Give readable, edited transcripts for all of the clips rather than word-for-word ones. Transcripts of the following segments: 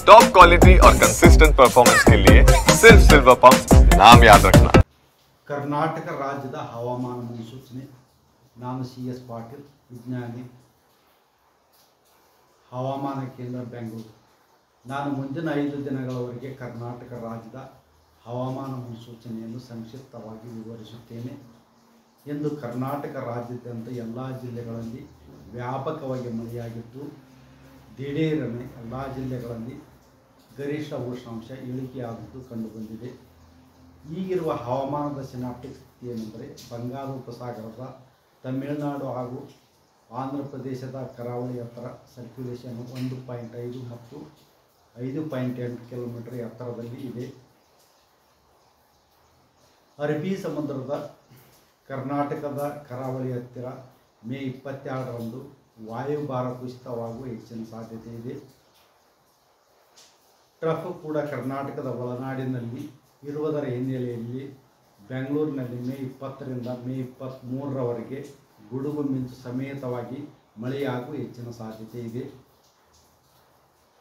Top quality और consistent performance के लिए सिर्फ सिल्वर पंप नाम याद रखना। ಕರ್ನಾಟಕ ರಾಜ್ಯದ ಹವಾಮಾನ ಮುನ್ಸೂಚನೆ. ನಾನು CS ಪಾಟೀಲ್, ವಿಜ್ಞಾನಿ, ಹವಾಮಾನ ಕೇಂದ್ರ, ಬೆಂಗಳೂರು. ನಾನು ಮುಂದಿನ 5 ದಿನಗಳವರೆಗೆ ಕರ್ನಾಟಕ ರಾಜ್ಯದ ಹವಾಮಾನ ಮುನ್ಸೂಚನೆಯನ್ನು ಸಂಕ್ಷಿಪ್ತವಾಗಿ ವಿವರಿಸುತ್ತೇನೆ. ಇಂದು ಕರ್ನಾಟಕ ರಾಜ್ಯಾದ್ಯಂತ ಎಲ್ಲ ಜಿಲ್ಲೆಗಳಲ್ಲಿ ವ್ಯಾಪಕವಾಗಿ ಮಳೆಯಾಗಿದ್ದು, ದಿಢೀರನೆ ಎಲ್ಲ ಜಿಲ್ಲೆಗಳಲ್ಲಿ ಗರಿಷ್ಠ ಉಷ್ಣಾಂಶ ಇಳಿಕೆಯಾದದ್ದು ಕಂಡುಬಂದಿದೆ. ಈಗಿರುವ ಹವಾಮಾನದ ಸಿನಾಪ್ಟಿಕ್ ಸ್ಥಿತಿ ಏನೆಂದರೆ, ಬಂಗಾಳ ಉಪಸಾಗರದ ತಮಿಳುನಾಡು ಹಾಗೂ ಆಂಧ್ರ ಪ್ರದೇಶದ ಕರಾವಳಿ ಎತ್ತರ ಸರ್ಕ್ಯುಲೇಷನ್ 1.5 ಮತ್ತು 5.8 ಕಿಲೋಮೀಟರ್ ಎತ್ತರದಲ್ಲಿ ಇದೆ. ಅರಬ್ಬಿ ಸಮುದ್ರದ ಕರ್ನಾಟಕದ ಕರಾವಳಿ ಹತ್ತಿರ ಮೇ 22ರಂದು ವಾಯುಭಾರ ಕುಸಿತವಾಗುವ ಹೆಚ್ಚಿನ ಸಾಧ್ಯತೆ ಇದೆ. ಟ್ರಫ್ ಕೂಡ ಕರ್ನಾಟಕದ ಒಳನಾಡಿನಲ್ಲಿ ಇರುವುದರ ಹಿನ್ನೆಲೆಯಲ್ಲಿ ಬೆಂಗಳೂರಿನಲ್ಲಿ ಮೇ 20ರಿಂದ ಮೇ 23ರವರೆಗೆ ಗುಡುಗು ಮಿಂಚು ಸಮೇತವಾಗಿ ಮಳೆಯಾಗುವ ಹೆಚ್ಚಿನ ಸಾಧ್ಯತೆ ಇದೆ.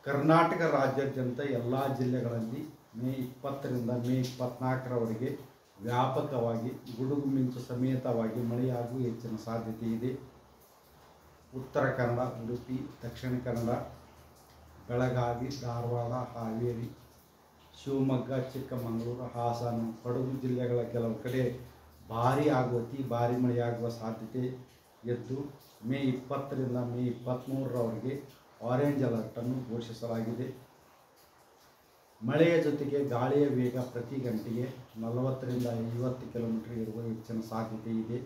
ಕರ್ನಾಟಕ ರಾಜ್ಯಾದ್ಯಂತ ಎಲ್ಲ ಜಿಲ್ಲೆಗಳಲ್ಲಿ ಮೇ 20ರಿಂದ ಮೇ 24ರವರೆಗೆ ವ್ಯಾಪಕವಾಗಿ ಗುಡುಗು ಮಿಂಚು ಸಮೇತವಾಗಿ ಮಳೆಯಾಗುವ ಹೆಚ್ಚಿನ ಸಾಧ್ಯತೆ ಇದೆ. ಉತ್ತರ ಕನ್ನಡ, ಉಡುಪಿ, ದಕ್ಷಿಣ ಕನ್ನಡ, ಬೆಳಗಾವಿ, ಧಾರವಾಡ, ಹಾವೇರಿ, ಶಿವಮೊಗ್ಗ, ಚಿಕ್ಕಮಗಳೂರು, ಹಾಸನ, ಕೊಡಗು ಜಿಲ್ಲೆಗಳ ಕೆಲವು ಕಡೆ ಭಾರೀ ಹಾಗೂ ಅತಿ ಭಾರೀ ಮಳೆಯಾಗುವ ಸಾಧ್ಯತೆ ಇದ್ದು, ಮೇ 20ರಿಂದ ಮೇ 23ರವರೆಗೆ ಆರೆಂಜ್ ಅಲರ್ಟನ್ನು ಘೋಷಿಸಲಾಗಿದೆ. ಮಳೆಯ ಜೊತೆಗೆ ಗಾಳಿಯ ವೇಗ ಪ್ರತಿ ಗಂಟೆಗೆ 40ರಿಂದ 50 ಕಿಲೋಮೀಟರ್ ಇರುವ ಹೆಚ್ಚಿನ ಸಾಧ್ಯತೆ ಇದೆ.